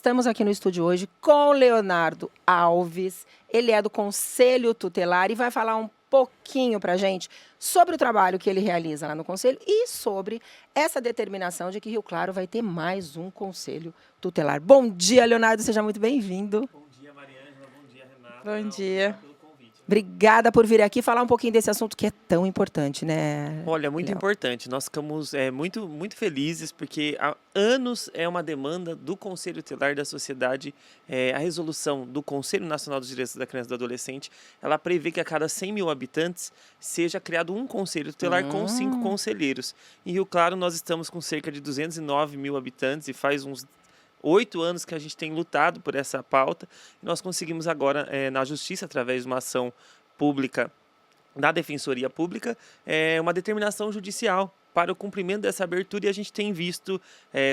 estamos aqui no estúdio hoje com Leonardo Alves. Ele é do Conselho Tutelar e vai falar um pouquinho para a gente sobre o trabalho que ele realiza lá no Conselho e sobre essa determinação de que Rio Claro vai ter mais um Conselho Tutelar. Bom dia, Leonardo, seja muito bem-vindo. Bom dia, Mariângela. Bom dia, Renata. Bom dia. Obrigado pelo convite. Obrigada por vir aqui falar um pouquinho desse assunto que é tão importante, né? Olha, muito Léo? importante. Nós ficamos muito felizes porque há anos é uma demanda do Conselho Tutelar da Sociedade. A resolução do Conselho Nacional dos Direitos da Criança e do Adolescente, ela prevê que a cada 100 mil habitantes seja criado um Conselho Tutelar com 5 conselheiros. Em Rio Claro, nós estamos com cerca de 209 mil habitantes e faz uns 8 anos que a gente tem lutado por essa pauta. Nós conseguimos agora, na Justiça, através de uma ação pública da Defensoria Pública, uma determinação judicial para o cumprimento dessa abertura, e a gente tem visto,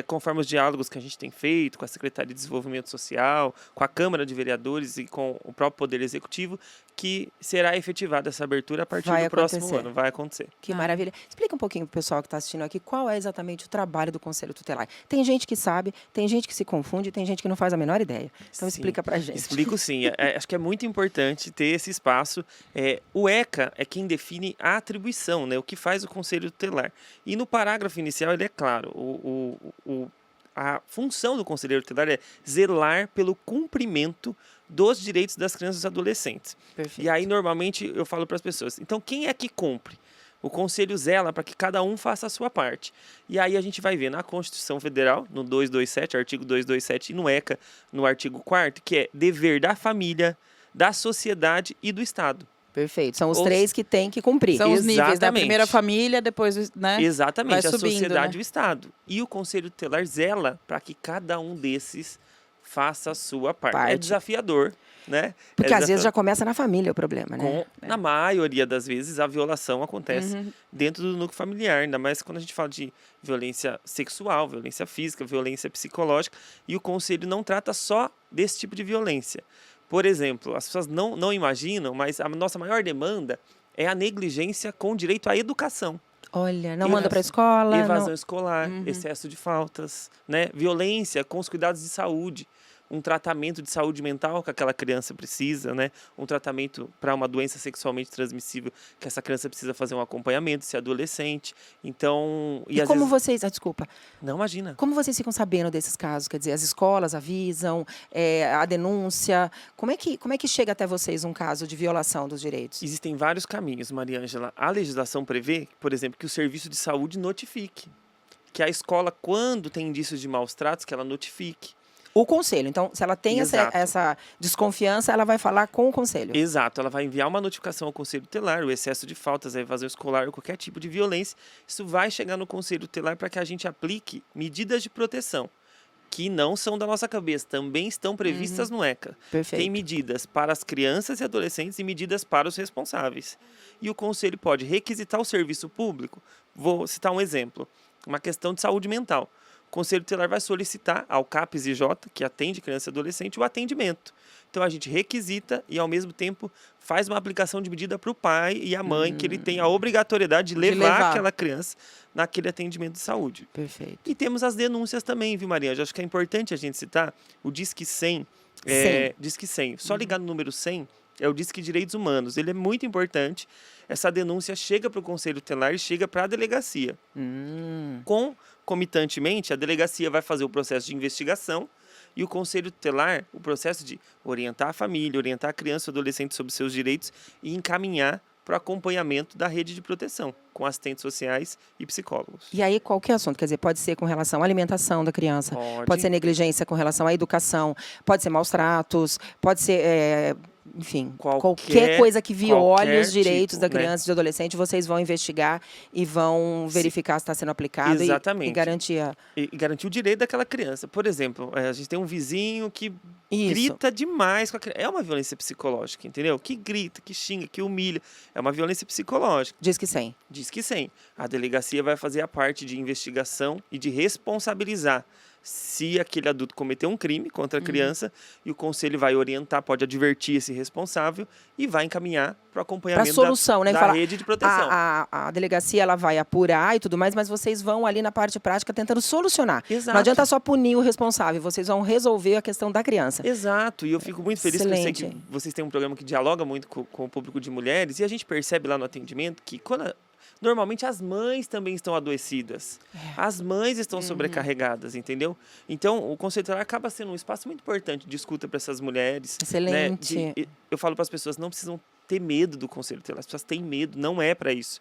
conforme os diálogos que a gente tem feito com a Secretaria de Desenvolvimento Social, com a Câmara de Vereadores e com o próprio Poder Executivo, que será efetivada essa abertura a partir do próximo ano. Vai acontecer. Que maravilha. Explica um pouquinho para o pessoal que está assistindo aqui qual é exatamente o trabalho do Conselho Tutelar. Tem gente que sabe, tem gente que se confunde, tem gente que não faz a menor ideia. Então Sim, explica para a gente. Explico sim. Acho que é muito importante ter esse espaço. O ECA é quem define a atribuição, né, o que faz o Conselho Tutelar. E no parágrafo inicial ele é claro, a função do conselheiro tutelar é zelar pelo cumprimento dos direitos das crianças e dos adolescentes. Perfeito. E aí, normalmente, eu falo para as pessoas, então, quem é que cumpre? O Conselho zela para que cada um faça a sua parte. E aí a gente vai ver na Constituição Federal, no 227, artigo 227, e no ECA, no artigo 4º, que é dever da família, da sociedade e do Estado. Perfeito. São os três que têm que cumprir. São os níveis, da Exatamente. primeira família, depois, né? Exatamente, vai a subindo, sociedade né? e o Estado. E o Conselho Tutelar zela para que cada um desses faça a sua parte. É desafiador, né? Porque às vezes já começa na família o problema, né? Na maioria das vezes, a violação acontece dentro do núcleo familiar, ainda mais quando a gente fala de violência sexual, violência física, violência psicológica, e o Conselho não trata só desse tipo de violência. Por exemplo, as pessoas não imaginam, mas a nossa maior demanda é a negligência com direito à educação. Olha, não manda para a escola. Evasão escolar, excesso de faltas, né? Violência com os cuidados de saúde. Um tratamento de saúde mental que aquela criança precisa, né? Um tratamento para uma doença sexualmente transmissível que essa criança precisa fazer um acompanhamento, se é adolescente. Então... E às como vezes... vocês... desculpa. Não, imagina. Como vocês ficam sabendo desses casos? Quer dizer, as escolas avisam, a denúncia. Como é que chega até vocês um caso de violação dos direitos? Existem vários caminhos, Mariângela. A legislação prevê, por exemplo, que o serviço de saúde notifique. Que a escola, quando tem indícios de maus tratos, que ela notifique. O conselho. Então, se ela tem essa desconfiança, ela vai falar com o conselho. Exato. Ela vai enviar uma notificação ao Conselho Tutelar, o excesso de faltas, a evasão escolar ou qualquer tipo de violência. Isso vai chegar no Conselho Tutelar para que a gente aplique medidas de proteção, que não são da nossa cabeça, também estão previstas no ECA. Perfeito. Tem medidas para as crianças e adolescentes e medidas para os responsáveis. E o Conselho pode requisitar o serviço público. Vou citar um exemplo. Uma questão de saúde mental. O Conselho Tutelar vai solicitar ao CAPES IJ, que atende criança e adolescente, o atendimento. Então, a gente requisita e, ao mesmo tempo, faz uma aplicação de medida para o pai e a mãe, que ele tem a obrigatoriedade de levar aquela criança naquele atendimento de saúde. Perfeito. E temos as denúncias também, viu, Maria? Eu acho que é importante a gente citar o Disque 100. Disque 100. Só ligar no número 100 é o Disque Direitos Humanos. Ele é muito importante. Essa denúncia chega para o Conselho Tutelar e chega para a delegacia. Concomitantemente, a delegacia vai fazer o processo de investigação e o Conselho Tutelar, o processo de orientar a família, orientar a criança e o adolescente sobre seus direitos e encaminhar para o acompanhamento da rede de proteção, com assistentes sociais e psicólogos. E aí, qualquer assunto, quer dizer, pode ser com relação à alimentação da criança, pode ser negligência com relação à educação, pode ser maus tratos, pode ser... enfim, qualquer coisa que viole os direitos da criança e do adolescente, vocês vão investigar e vão verificar se está sendo aplicado. Exatamente. E garantir e garantir o direito daquela criança. Por exemplo, a gente tem um vizinho que grita demais com a criança. É uma violência psicológica, entendeu? Que grita, que xinga, que humilha. É uma violência psicológica. Diz que 100. Diz que 100. A delegacia vai fazer a parte de investigação e de responsabilizar. se aquele adulto cometeu um crime contra a criança, e o conselho vai orientar, pode advertir esse responsável e vai encaminhar para o acompanhamento solução, né? da Fala, rede de proteção. A delegacia ela vai apurar e tudo mais, mas vocês vão ali na parte prática tentando solucionar. Exato. Não adianta só punir o responsável, vocês vão resolver a questão da criança. Exato, e eu fico muito feliz que eu sei que Excelente. vocês têm um programa que dialoga muito com o público de mulheres, e a gente percebe lá no atendimento que normalmente as mães também estão adoecidas. As mães estão sobrecarregadas, entendeu? Então, o Conselho Tutelar acaba sendo um espaço muito importante de escuta para essas mulheres. Excelente. Né? Eu falo para as pessoas, não precisam ter medo do Conselho Tutelar. As pessoas têm medo, não é para isso.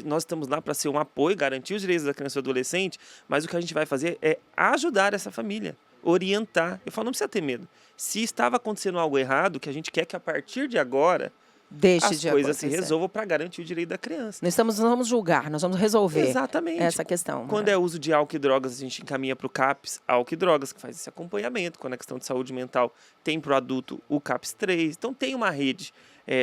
Nós estamos lá para ser um apoio, garantir os direitos da criança e do adolescente, mas o que a gente vai fazer é ajudar essa família, orientar. Eu falo, não precisa ter medo. Se estava acontecendo algo errado, que a gente quer que a partir de agora Deixe as de coisas se acontecer. resolvam para garantir o direito da criança. Não vamos julgar, nós vamos resolver Exatamente. essa questão. Quando é uso de álcool e drogas, a gente encaminha para o CAPS, álcool e drogas, que faz esse acompanhamento. Quando é questão de saúde mental, tem para o adulto o CAPS 3. Então, tem uma rede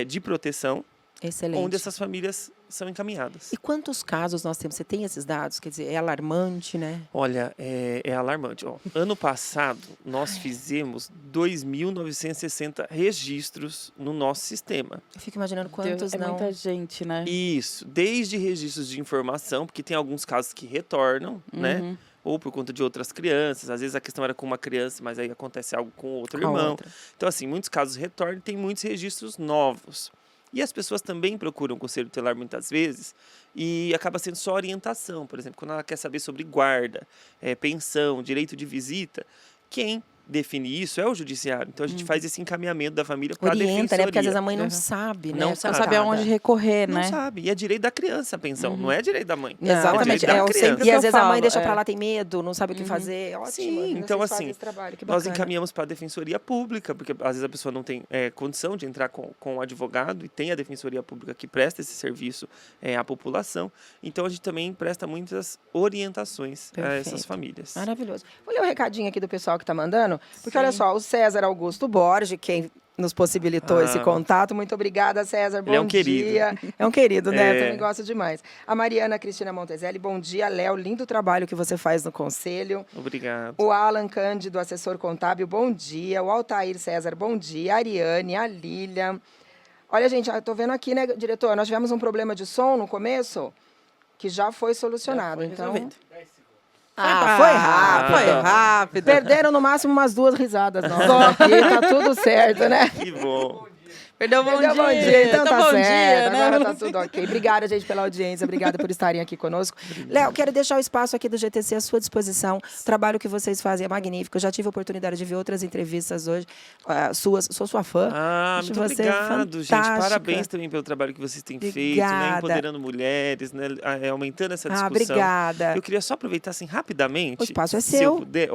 de proteção Excelente. onde essas famílias são encaminhadas. E quantos casos nós temos? Você tem esses dados? Quer dizer, é alarmante, né? Olha, é alarmante. Ó, ano passado, nós fizemos 2.960 registros no nosso sistema. Eu fico imaginando quantos É não. muita gente, né? Isso, desde registros de informação, porque tem alguns casos que retornam, né? Uhum. Ou por conta de outras crianças. Às vezes a questão era com uma criança, mas aí acontece algo com outro Com a irmão. outra. Então, assim, muitos casos retornam e tem muitos registros novos. E as pessoas também procuram o Conselho Tutelar muitas vezes e acaba sendo só orientação. Por exemplo, quando ela quer saber sobre guarda, pensão, direito de visita, quem define isso é o judiciário. Então, a gente faz esse encaminhamento da família para a defensoria. Orienta, né? Porque às vezes a mãe não Uhum. sabe, né? Não Não sabe. sabe aonde recorrer, Não né? sabe. E é direito da criança a pensão, não é direito da mãe. Não, Exatamente, É é o direito da sempre criança. E que às eu vezes a mãe falo, deixa é. pra lá, tem medo, não sabe o que fazer. Ótimo. Sim, vocês então, fazem assim, esse trabalho, que nós bacana. encaminhamos para a Defensoria Pública, porque às vezes a pessoa não tem condição de entrar com o advogado, e tem a Defensoria Pública que presta esse serviço à população. Então, a gente também presta muitas orientações a essas Perfeito. famílias. Maravilhoso. Vou ler o recadinho aqui do pessoal que está mandando, porque olha só, o César Augusto Borges, quem nos possibilitou esse contato. Muito obrigada, César. Bom Ele é um querido. dia. É um querido, né? É. Também gosto demais. A Mariana Cristina Montezelli, bom dia. Léo, lindo trabalho que você faz no Conselho. Obrigado. O Alan Cândido, assessor contábil, bom dia. O Altair César, bom dia. A Ariane, a Lília. Olha, gente, eu tô vendo aqui, né, diretor? Nós tivemos um problema de som no começo, que já foi solucionado. Então, foi rápido. Foi rápido. Perderam no máximo umas 2 risadas. Só aqui, tá tudo certo, né? Que bom. Perdeu bom Perdeu dia. bom dia, então tá bom certo. dia, né? Agora tá tudo ok. Obrigada, gente, pela audiência. Obrigada por estarem aqui conosco. Léo, quero deixar o espaço aqui do GTC à sua disposição. O trabalho que vocês fazem é magnífico. Eu já tive a oportunidade de ver outras entrevistas hoje. Suas, sou sua fã. Muito Acho você obrigado, gente. fantástica. Parabéns também pelo trabalho que vocês têm feito, Obrigada. né? Empoderando mulheres, né? Aumentando essa discussão. Obrigada. Eu queria só aproveitar assim rapidamente. O espaço é se seu. eu puder,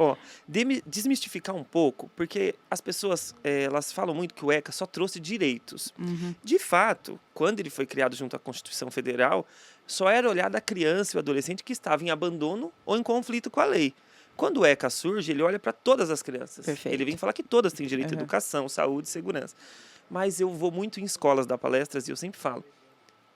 desmistificar um pouco, porque as pessoas elas falam muito que o ECA só trouxe direitos. De fato, quando ele foi criado junto à Constituição Federal, só era olhada a criança e o adolescente que estava em abandono ou em conflito com a lei. Quando o ECA surge, ele olha para todas as crianças. Perfeito. Ele vem falar que todas têm direito à educação, saúde e segurança. Mas eu vou muito em escolas dar palestras e eu sempre falo,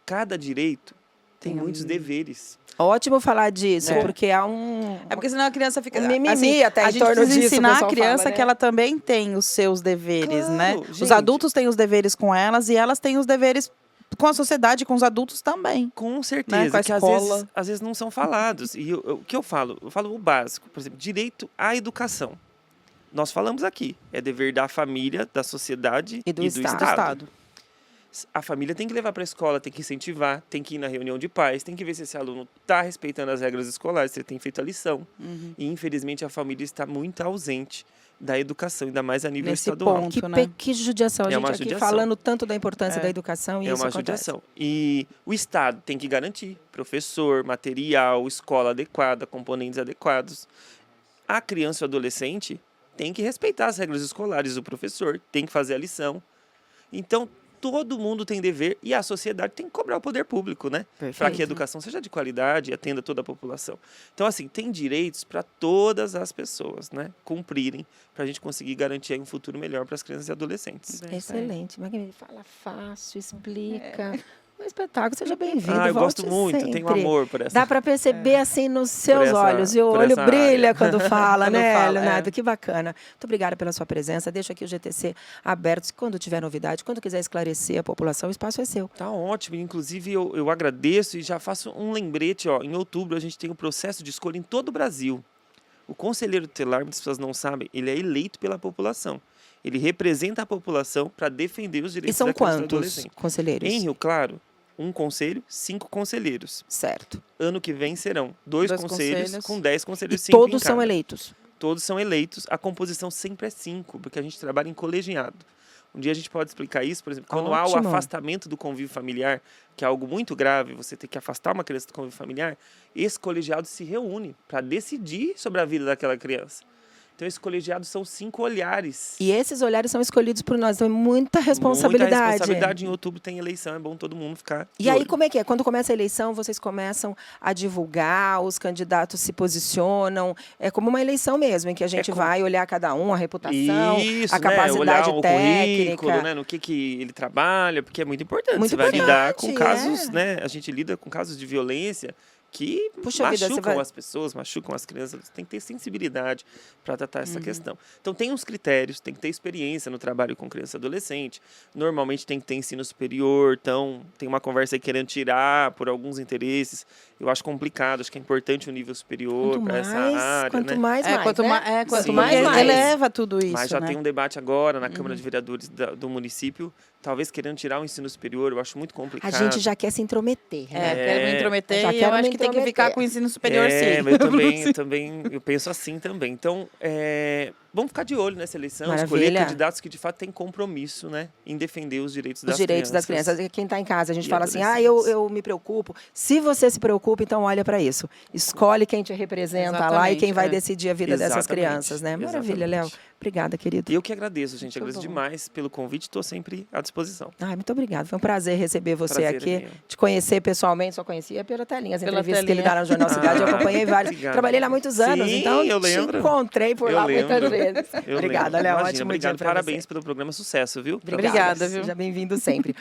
cada direito tem muitos deveres. Ótimo falar disso, É. porque há um... É porque senão a criança fica... Um mimimi até a em gente torno precisa disso, o ensinar a pessoal criança fala, né? que ela também tem os seus deveres, Claro, né? gente. Os adultos têm os deveres com elas e elas têm os deveres com a sociedade, com os adultos também. Com certeza, Com a que escola. às vezes não são falados. E o que eu falo? Eu falo o básico. Por exemplo, direito à educação. Nós falamos aqui. É dever da família, da sociedade E do Estado. Estado. A família tem que levar para a escola, tem que incentivar, tem que ir na reunião de pais, tem que ver se esse aluno está respeitando as regras escolares, se ele tem feito a lição. E, infelizmente, a família está muito ausente da educação, ainda mais a nível Nesse estadual. ponto. Que, né? que judiação. A É gente uma aqui judiação. falando tanto da importância É. da educação e É isso uma acontece. judiação. E o Estado tem que garantir professor, material, escola adequada, componentes adequados. A criança e o adolescente tem que respeitar as regras escolares do professor, tem que fazer a lição. Então, todo mundo tem dever e a sociedade tem que cobrar o poder público, né? Para que Perfeito. a educação seja de qualidade e atenda toda a população. Então, assim, tem direitos para todas as pessoas, né? Cumprirem, para a gente conseguir garantir aí um futuro melhor para as crianças e adolescentes. Excelente. Magnífico. Fala fácil, explica. Um espetáculo, seja bem-vindo. Eu volte gosto muito, sempre. tenho amor por essa. Dá para perceber assim nos seus essa- olhos. E o por olho essa brilha área. quando fala, Quando né, fala, Leonardo? Que bacana. Muito obrigada pela sua presença. Deixa aqui o GTC aberto. Quando tiver novidade, quando quiser esclarecer a população, o espaço é seu. Tá ótimo. Inclusive, eu agradeço e já faço um lembrete. Ó, em outubro, a gente tem um processo de escolha em todo o Brasil. O conselheiro tutelar, muitas pessoas não sabem, ele é eleito pela população. Ele representa a população para defender os E direitos são da criança e do quantos adolescente. conselheiros? Em Rio Claro, 1 conselho, 5 conselheiros. Certo. Ano que vem serão 2 2 conselhos conselhos. com 10 E conselheiros, 5 todos são eleitos. Todos são eleitos. A composição sempre é 5, porque a gente trabalha em colegiado. Um dia a gente pode explicar isso, por exemplo, quando há o Ótimo. afastamento do convívio familiar, que é algo muito grave, você tem que afastar uma criança do convívio familiar, esse colegiado se reúne para decidir sobre a vida daquela criança. Então, esse colegiado são 5 olhares. E esses olhares são escolhidos por nós. Então, é muita responsabilidade. Muita responsabilidade. Em outubro tem eleição, é bom todo mundo ficar E de aí, olho. como é que é? Quando começa a eleição, vocês começam a divulgar, os candidatos se posicionam. É como uma eleição mesmo, em que a gente vai olhar cada um, a reputação, Isso, a capacidade olhar o técnica. currículo, né, no que ele trabalha, porque é muito importante. Muito Você vai lidar com importante, casos, é. né? A gente lida com casos de violência que Puxa vida, você machucam vai- as pessoas, machucam as crianças. Você tem que ter sensibilidade para tratar essa questão. Então, tem uns critérios, tem que ter experiência no trabalho com criança e adolescente. Normalmente tem que ter ensino superior, então tem uma conversa aí querendo tirar por alguns interesses. Eu acho complicado, acho que é importante o nível superior Quanto para essa mais, área, quanto né? mais, Quanto, né? quanto Sim. mais, Mais. eleva tudo isso, Mas já né? tem um debate agora na Câmara de Vereadores do município, talvez querendo tirar o ensino superior, eu acho muito A complicado. gente já quer se intrometer, né? Quero me intrometer Já e quero eu me acho que tem que ficar intrometer. com o ensino superior, sim. Mas eu penso assim também. Então, vamos ficar de olho nessa eleição, escolher Maravilha. candidatos que de fato têm compromisso, né, em defender os direitos das Os direitos das crianças. crianças. Quem está em casa, a gente e fala assim, adolescentes. eu me preocupo. Se você se preocupa, então olha para isso. Escolhe quem te representa lá e quem Exatamente, vai é. decidir a vida dessas Exatamente, crianças, né? Maravilha, Léo. exatamente. Obrigada, querido. E eu que agradeço, gente. Muito Agradeço bom. demais pelo convite. Estou sempre à disposição. Ai, muito obrigada. Foi um prazer receber você Prazer é aqui. meu. Te conhecer pessoalmente, só conhecia pela telinha. As Pela entrevistas que ele telinha. dá no Jornal Cidade, eu acompanhei várias. Obrigado. Trabalhei lá há muitos anos, Sim, então eu te lembro. encontrei por Eu lá lembro. muitas vezes. Eu Obrigada, lembro. Léo. Imagina, Ótimo dia obrigado. para Parabéns você. pelo programa. Sucesso, viu? Obrigada, Obrigada, viu? Seja bem-vindo sempre.